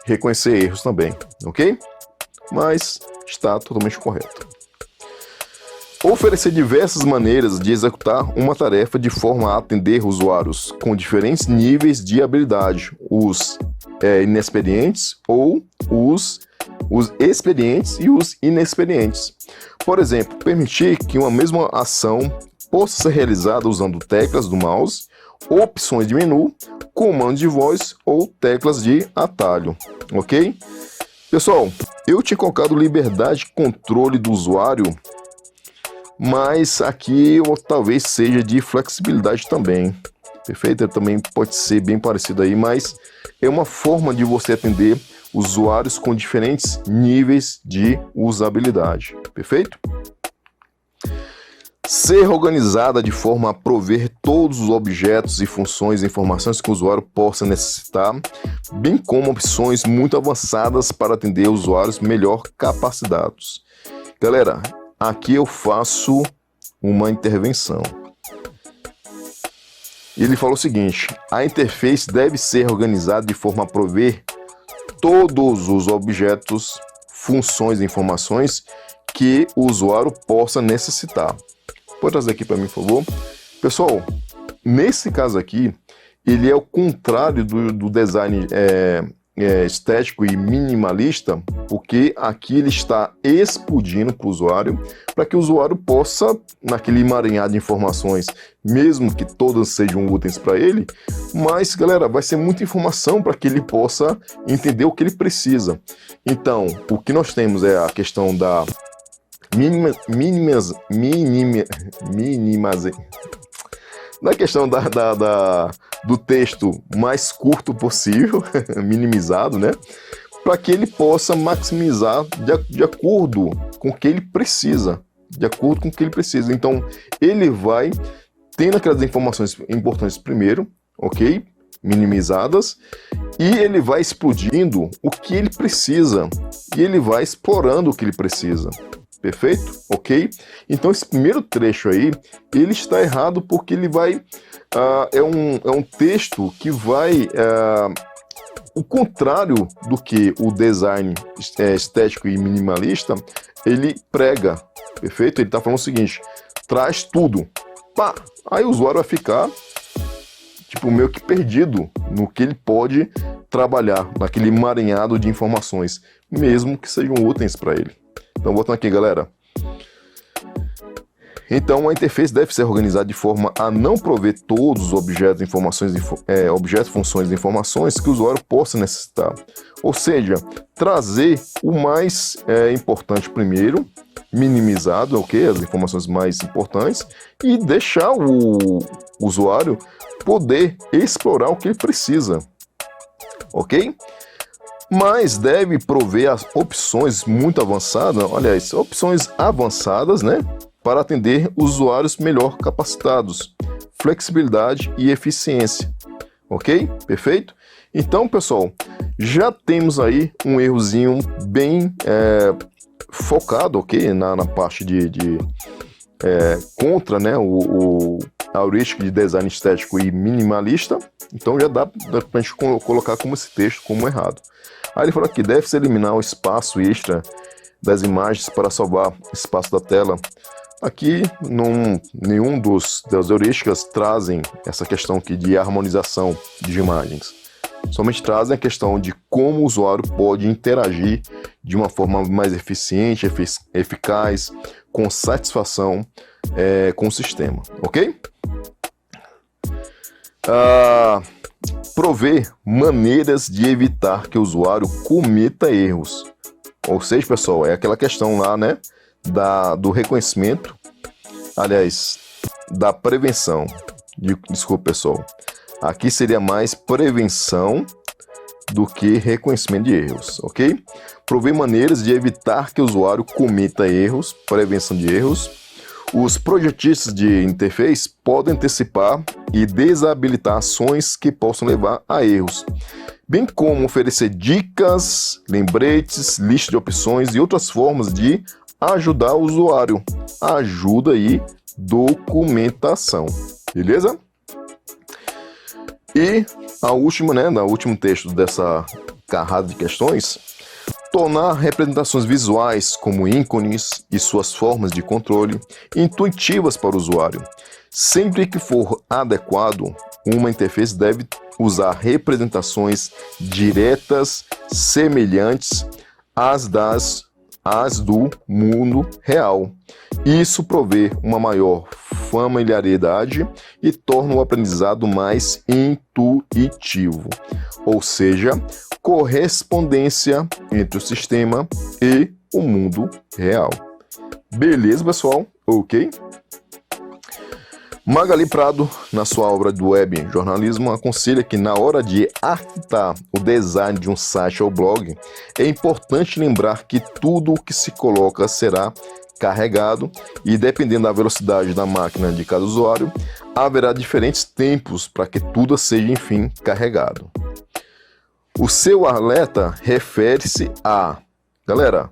reconhecer erros também, ok? Mas está totalmente correto. Oferecer diversas maneiras de executar uma tarefa de forma a atender usuários com diferentes níveis de habilidade, os inexperientes ou os experientes e os inexperientes. Por exemplo, permitir que uma mesma ação possa ser realizada usando teclas do mouse, opções de menu, comando de voz ou teclas de atalho, ok? Pessoal, eu tinha colocado liberdade de controle do usuário, mas aqui talvez seja de flexibilidade também, perfeito? Ele também pode ser bem parecido aí, mas é uma forma de você atender usuários com diferentes níveis de usabilidade, perfeito? Ser organizada de forma a prover todos os objetos e funções e informações que o usuário possa necessitar, bem como opções muito avançadas para atender usuários melhor capacitados. Galera, aqui eu faço uma intervenção. Ele falou o seguinte: a interface deve ser organizada de forma a prover todos os objetos, funções e informações que o usuário possa necessitar. Pode trazer aqui para mim, por favor. Pessoal, nesse caso aqui, ele é o contrário do design estético e minimalista, porque aqui ele está explodindo para o usuário, para que o usuário possa, naquele emaranhado de informações, mesmo que todas sejam úteis para ele, mas, galera, vai ser muita informação para que ele possa entender o que ele precisa. Então, o que nós temos é a questão da na questão do texto mais curto possível, minimizado, né? Para que ele possa maximizar de acordo com o que ele precisa. Então, ele vai tendo aquelas informações importantes primeiro, ok? Minimizadas, e ele vai explodindo o que ele precisa, e ele vai explorando o que ele precisa. Perfeito? Ok? Então esse primeiro trecho aí, ele está errado porque ele vai... é um texto que vai... o contrário do que o design estético e minimalista, ele prega. Perfeito? Ele está falando o seguinte: traz tudo. Pá! Aí o usuário vai ficar tipo meio que perdido no que ele pode trabalhar, naquele emaranhado de informações, mesmo que sejam úteis para ele. Então, voltando aqui, galera. Então, a interface deve ser organizada de forma a não prover todos os objetos, objetos, funções e informações que o usuário possa necessitar. Ou seja, trazer o mais importante primeiro, minimizado, ok? As informações mais importantes, e deixar o usuário poder explorar o que ele precisa, ok? mas deve prover as opções muito avançadas, aliás, opções avançadas, né, para atender usuários melhor capacitados, flexibilidade e eficiência. Ok? Perfeito? Então, pessoal, já temos aí um errozinho bem focado, ok? Na parte contra, né, a heurística de design estético e minimalista. Então já dá para a gente colocar como esse texto como errado. Aí ele falou aqui, deve-se eliminar o espaço extra das imagens para salvar espaço da tela. Aqui, nenhum das heurísticas trazem essa questão aqui de harmonização de imagens. Somente trazem a questão de como o usuário pode interagir de uma forma mais eficiente, eficaz, com satisfação com o sistema, ok? Prover maneiras de evitar que o usuário cometa erros. Ou seja, pessoal, é aquela questão lá, né, do reconhecimento, aliás, da prevenção. Desculpa, pessoal. Aqui seria mais prevenção do que reconhecimento de erros, ok? Prover maneiras de evitar que o usuário cometa erros, prevenção de erros. Os projetistas de interface podem antecipar e desabilitar ações que possam levar a erros, bem como oferecer dicas, lembretes, lista de opções e outras formas de ajudar o usuário. Ajuda aí, documentação, beleza? E a última, né, no último texto dessa carrada de questões, tornar representações visuais como ícones e suas formas de controle intuitivas para o usuário. Sempre que for adequado, uma interface deve usar representações diretas semelhantes às do mundo real. Isso provê uma maior familiaridade e torna o aprendizado mais intuitivo, ou seja, correspondência entre o sistema e o mundo real. Beleza, pessoal? Ok? Magali Prado, na sua obra do Web Jornalismo, aconselha que na hora de arquitetar o design de um site ou blog, é importante lembrar que tudo o que se coloca será carregado e, dependendo da velocidade da máquina de cada usuário, haverá diferentes tempos para que tudo seja, enfim, carregado. O seu alerta refere-se a... Galera,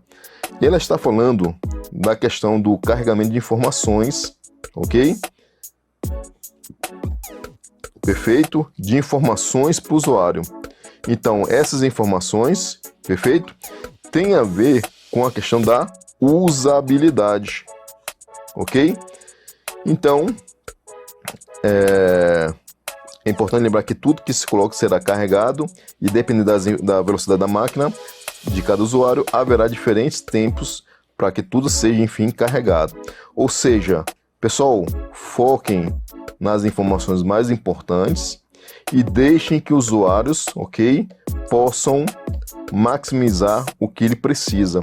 ela está falando da questão do carregamento de informações, ok? Perfeito? De informações para o usuário. Então, essas informações, perfeito? Tem a ver com a questão da usabilidade, ok? Então, é importante lembrar que tudo que se coloca será carregado e, dependendo da velocidade da máquina de cada usuário, haverá diferentes tempos para que tudo seja, enfim, carregado. Ou seja, pessoal, foquem nas informações mais importantes e deixem que os usuários, ok, possam maximizar o que ele precisa.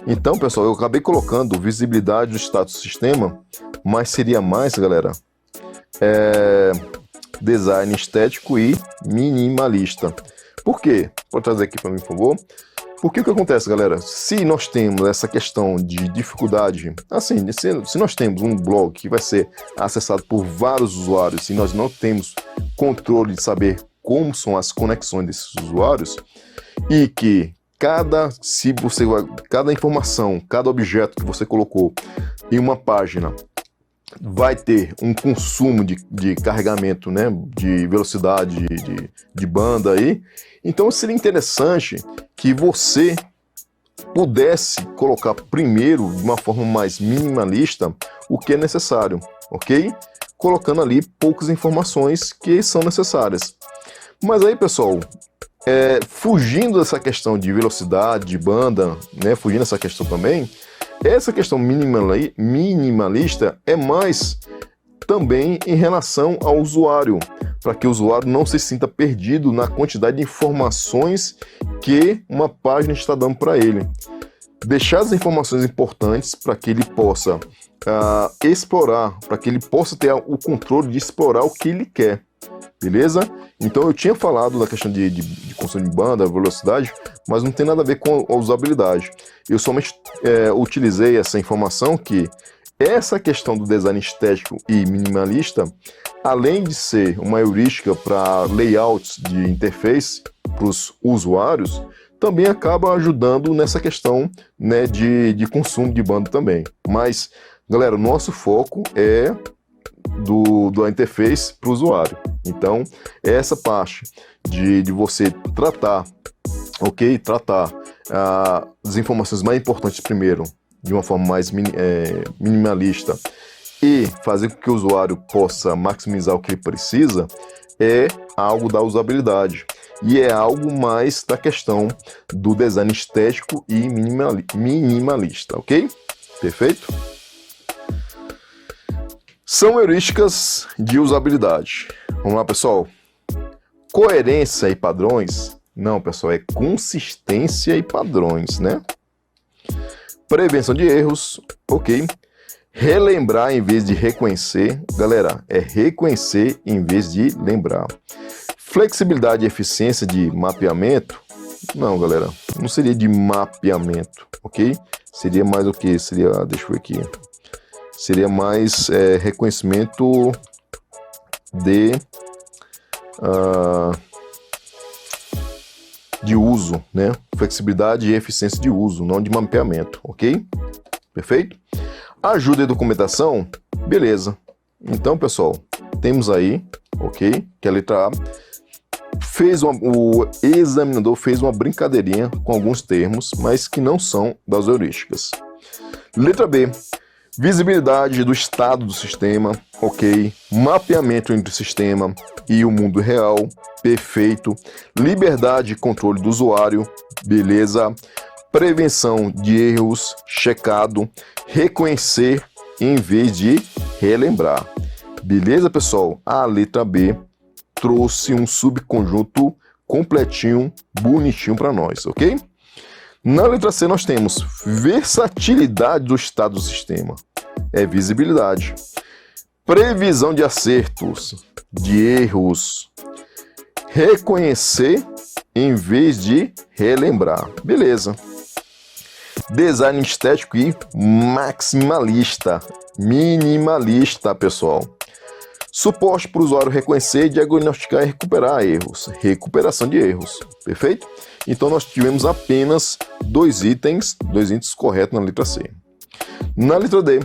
Então, pessoal, eu acabei colocando visibilidade do status do sistema, mas seria mais, galera, design estético e minimalista. Por quê? Pode trazer aqui para mim, por favor. Porque o que acontece, galera? Se nós temos essa questão de dificuldade, assim, se nós temos um blog que vai ser acessado por vários usuários e nós não temos controle de saber como são as conexões desses usuários, e que cada informação, cada objeto que você colocou em uma página vai ter um consumo de carregamento, né, de velocidade, de banda aí. Então seria interessante que você pudesse colocar primeiro, de uma forma mais minimalista, o que é necessário, ok? Colocando ali poucas informações que são necessárias. Mas aí, pessoal, fugindo dessa questão de velocidade, de banda, né, fugindo dessa questão também, essa questão minimalista é mais também em relação ao usuário, para que o usuário não se sinta perdido na quantidade de informações que uma página está dando para ele. Deixar as informações importantes para que ele possa explorar, para que ele possa ter o controle de explorar o que ele quer, beleza? Então eu tinha falado da questão de consumo de banda, velocidade, mas não tem nada a ver com a usabilidade. Eu somente utilizei essa informação que essa questão do design estético e minimalista, além de ser uma heurística para layouts de interface para os usuários, também acaba ajudando nessa questão, né, de consumo de banda também. Mas, galera, nosso foco é da interface para o usuário. Então, essa parte de você tratar as informações mais importantes primeiro, de uma forma mais minimalista, e fazer com que o usuário possa maximizar o que ele precisa, é algo da usabilidade. E é algo mais da questão do design estético e minimalista, ok? Perfeito? São heurísticas de usabilidade. Vamos lá, pessoal. Coerência e padrões? Não, pessoal, é consistência e padrões, né? Prevenção de erros, ok. Relembrar em vez de reconhecer. Galera, é reconhecer em vez de lembrar. Flexibilidade e eficiência de mapeamento? Não, galera, não seria de mapeamento, ok? Seria mais o que? Deixa eu ver aqui. Seria mais reconhecimento de uso, né? Flexibilidade e eficiência de uso, não de mapeamento, ok? Perfeito? Ajuda e documentação? Beleza. Então, pessoal, temos aí, ok? Que a letra A o examinador fez uma brincadeirinha com alguns termos, mas que não são das heurísticas. Letra B. Visibilidade do estado do sistema, ok. Mapeamento entre o sistema e o mundo real, perfeito. Liberdade e controle do usuário, beleza. Prevenção de erros, checado. Reconhecer em vez de relembrar. Beleza, pessoal? A letra B trouxe um subconjunto completinho, bonitinho para nós, ok? Na letra C nós temos versatilidade do estado do sistema, é visibilidade. Previsão de acertos, de erros, reconhecer em vez de relembrar, beleza. Design estético e maximalista, minimalista, pessoal. Suporte para o usuário reconhecer, diagnosticar e recuperar erros. Recuperação de erros. Perfeito? Então nós tivemos apenas dois itens corretos na letra C. Na letra D,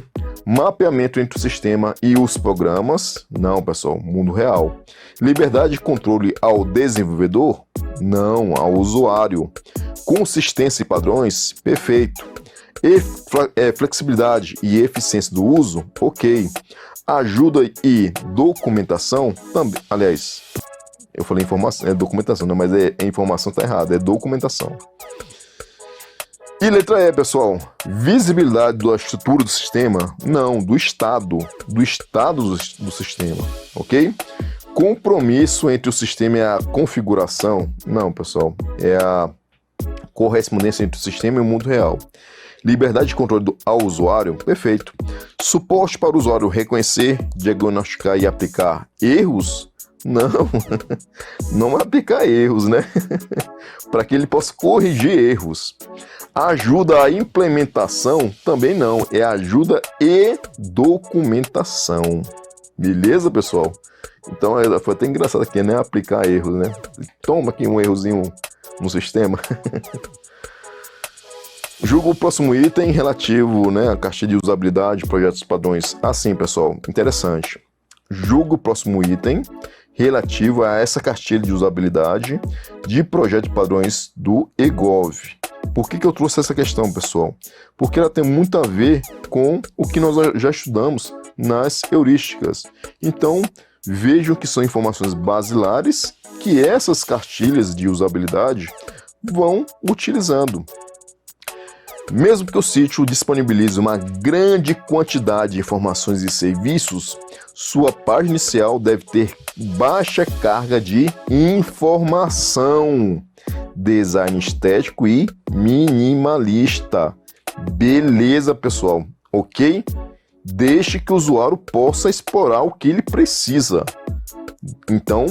mapeamento entre o sistema e os programas. Não, pessoal, mundo real. Liberdade de controle ao desenvolvedor? Não, ao usuário. Consistência e padrões? Perfeito. Flexibilidade e eficiência do uso? Ok. Ajuda e documentação também. Aliás, eu falei informação, documentação, não, mas informação tá errada, é documentação. E letra E, pessoal, visibilidade da estrutura do sistema? Não, do estado do sistema, ok? Compromisso entre o sistema e a configuração? Não, pessoal, é a correspondência entre o sistema e o mundo real. Liberdade de controle ao usuário? Perfeito. Suporte para o usuário reconhecer, diagnosticar e aplicar erros? Não, não aplicar erros, né? Para que ele possa corrigir erros. Ajuda à implementação? Também não, é ajuda e documentação. Beleza, pessoal? Então foi até engraçado aqui, né? Aplicar erros, né? Toma aqui um errozinho no sistema. Julgo o próximo item relativo, né, à cartilha de usabilidade, projetos padrões. Assim, pessoal, interessante. Julgo o próximo item relativo a essa cartilha de usabilidade de projeto de padrões do eGov. Por que eu trouxe essa questão, pessoal? Porque ela tem muito a ver com o que nós já estudamos nas heurísticas. Então, vejam que são informações basilares que essas cartilhas de usabilidade vão utilizando. Mesmo que o sítio disponibilize uma grande quantidade de informações e serviços, sua página inicial deve ter baixa carga de informação. Design estético e minimalista. Beleza, pessoal? Ok? Deixe que o usuário possa explorar o que ele precisa. Então,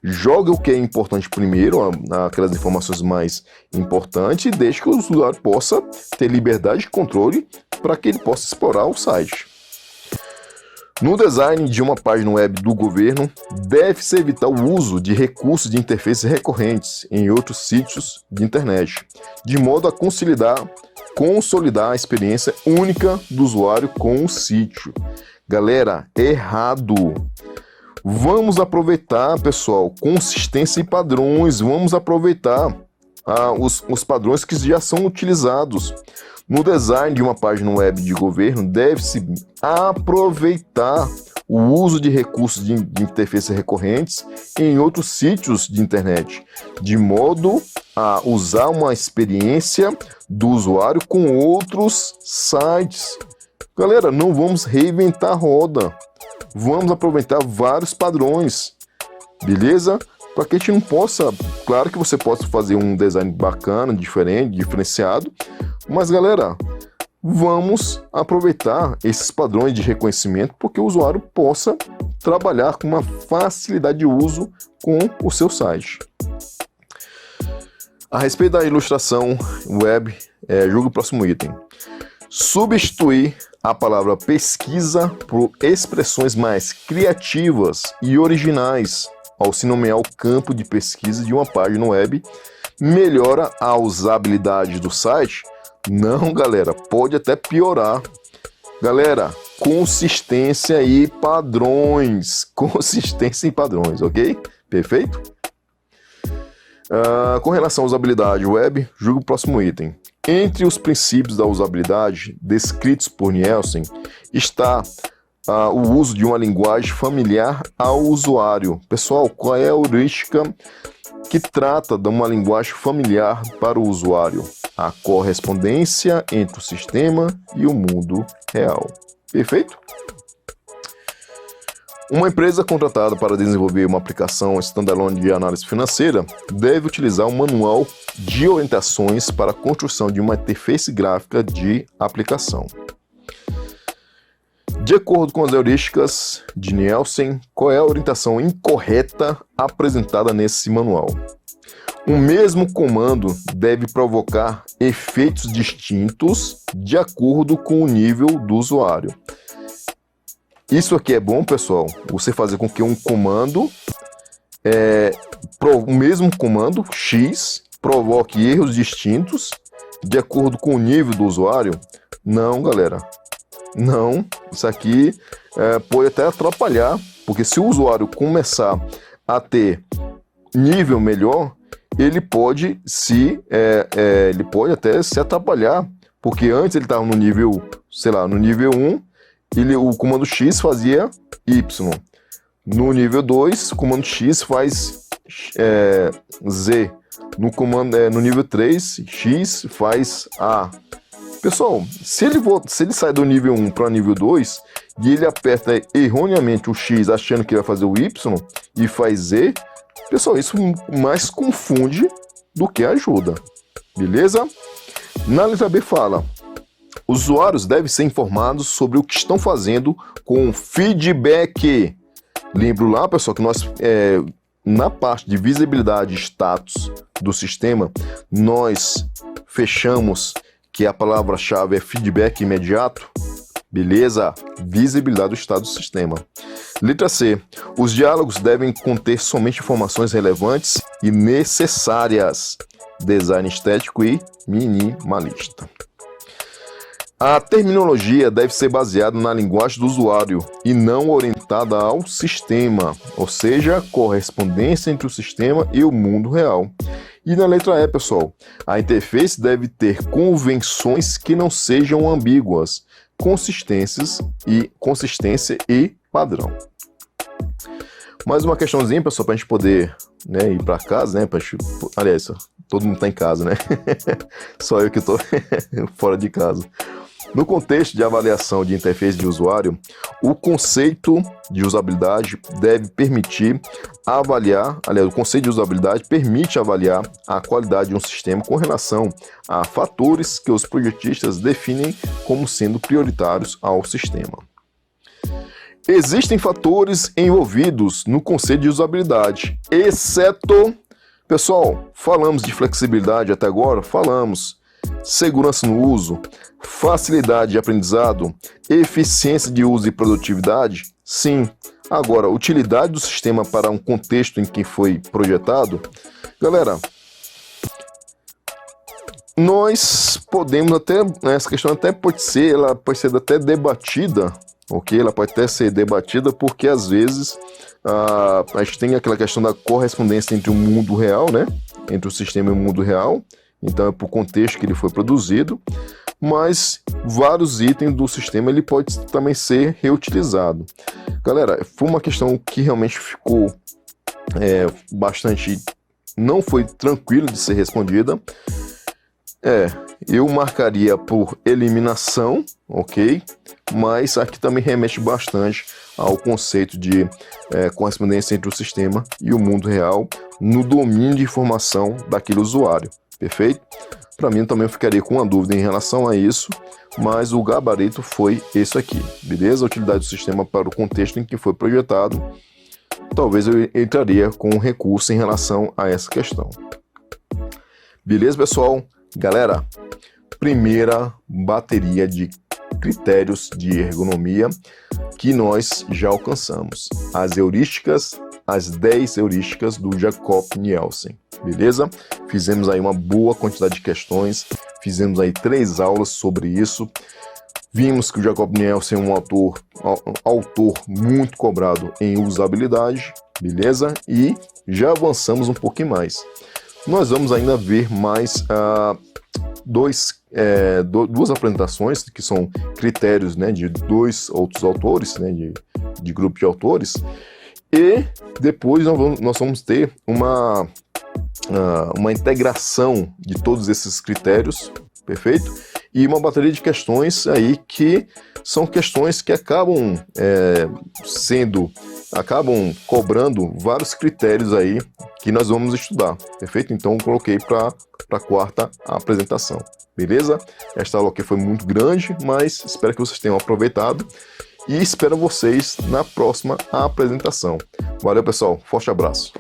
Joga o que é importante primeiro, aquelas informações mais importantes, e deixe que o usuário possa ter liberdade de controle para que ele possa explorar o site. No design de uma página web do governo, deve-se evitar o uso de recursos de interfaces recorrentes em outros sítios de internet, de modo a consolidar a experiência única do usuário com o sítio. Galera, errado! Vamos aproveitar, pessoal, consistência e padrões, vamos aproveitar os padrões que já são utilizados. No design de uma página web de governo, deve-se aproveitar o uso de recursos de interfaces recorrentes em outros sítios de internet, de modo a usar uma experiência do usuário com outros sites. Galera, não vamos reinventar a roda, vamos aproveitar vários padrões, beleza? Para que a gente não possa, claro que você possa fazer um design bacana, diferente, diferenciado, mas galera, vamos aproveitar esses padrões de reconhecimento porque o usuário possa trabalhar com uma facilidade de uso com o seu site. A respeito da ilustração web, julgue o próximo item. Substituir a palavra pesquisa por expressões mais criativas e originais ao se nomear o campo de pesquisa de uma página web melhora a usabilidade do site? Não, galera, pode até piorar. Galera, consistência e padrões. Consistência e padrões, ok? Perfeito? Com relação à usabilidade web, julgue o próximo item. Entre os princípios da usabilidade descritos por Nielsen está o uso de uma linguagem familiar ao usuário. Pessoal, qual é a heurística que trata de uma linguagem familiar para o usuário? A correspondência entre o sistema e o mundo real. Perfeito? Uma empresa contratada para desenvolver uma aplicação standalone de análise financeira deve utilizar um manual de orientações para a construção de uma interface gráfica de aplicação. De acordo com as heurísticas de Nielsen, qual é a orientação incorreta apresentada nesse manual? O mesmo comando deve provocar efeitos distintos de acordo com o nível do usuário. Isso aqui é bom, pessoal, você fazer com que um comando, o mesmo comando X, provoque erros distintos de acordo com o nível do usuário? Não, galera. Não, isso aqui pode até atrapalhar, porque se o usuário começar a ter nível melhor, ele pode até se atrapalhar, porque antes ele estava no nível, sei lá, no nível 1, o comando X fazia Y. No nível 2, o comando X faz Z. No nível 3, X faz A. Pessoal, se ele sai do nível 1 para o nível 2 e ele aperta erroneamente o X achando que vai fazer o Y e faz Z, pessoal, isso mais confunde do que ajuda, beleza? Na letra B fala: usuários devem ser informados sobre o que estão fazendo com feedback. Lembro lá, pessoal, que nós, na parte de visibilidade e status do sistema, nós fechamos que a palavra-chave é feedback imediato. Beleza? Visibilidade do estado do sistema. Letra C. Os diálogos devem conter somente informações relevantes e necessárias. Design estético e minimalista. A terminologia deve ser baseada na linguagem do usuário e não orientada ao sistema, ou seja, correspondência entre o sistema e o mundo real. E na letra E, pessoal, a interface deve ter convenções que não sejam ambíguas, consistência e padrão. Mais uma questãozinha, pessoal, para a gente poder ir para casa, né? Aliás, todo mundo está em casa, né? Só eu que estou fora de casa. No contexto de avaliação de interface de usuário, o conceito de usabilidade deve permitir avaliar, aliás, o conceito de usabilidade permite avaliar a qualidade de um sistema com relação a fatores que os projetistas definem como sendo prioritários ao sistema. Existem fatores envolvidos no conceito de usabilidade, exceto, pessoal, falamos de flexibilidade até agora? Falamos. Segurança no uso, facilidade de aprendizado, eficiência de uso e produtividade? Sim. Agora, utilidade do sistema para um contexto em que foi projetado? Galera, nós podemos até, essa questão até pode ser, ela pode ser até debatida, ok? Ela pode até ser debatida porque às vezes a gente tem aquela questão da correspondência entre o mundo real, né? Entre o sistema e o mundo real. Então é por contexto que ele foi produzido, mas vários itens do sistema ele pode também ser reutilizado. Galera, foi uma questão que realmente ficou bastante, não foi tranquilo de ser respondida. Eu marcaria por eliminação, ok? Mas aqui também remete bastante ao conceito de correspondência entre o sistema e o mundo real no domínio de informação daquele usuário. Perfeito? Para mim também eu ficaria com uma dúvida em relação a isso, mas o gabarito foi esse aqui, beleza? A utilidade do sistema para o contexto em que foi projetado. Talvez eu entraria com um recurso em relação a essa questão. Beleza, pessoal? Galera, primeira bateria de critérios de ergonomia que nós já alcançamos. As heurísticas, as 10 heurísticas do Jakob Nielsen. Beleza? Fizemos aí uma boa quantidade de questões, fizemos aí 3 aulas sobre isso. Vimos que o Jakob Nielsen é um autor muito cobrado em usabilidade, beleza? E já avançamos um pouquinho mais. Nós vamos ainda ver mais duas apresentações, que são critérios, né, de 2 outros autores, né, de grupo de autores, e depois nós vamos ter uma integração de todos esses critérios, perfeito? E uma bateria de questões aí que são questões que acabam cobrando vários critérios aí que nós vamos estudar, perfeito? Então coloquei para a quarta apresentação, beleza? Esta aula aqui foi muito grande, mas espero que vocês tenham aproveitado e espero vocês na próxima apresentação. Valeu, pessoal, forte abraço.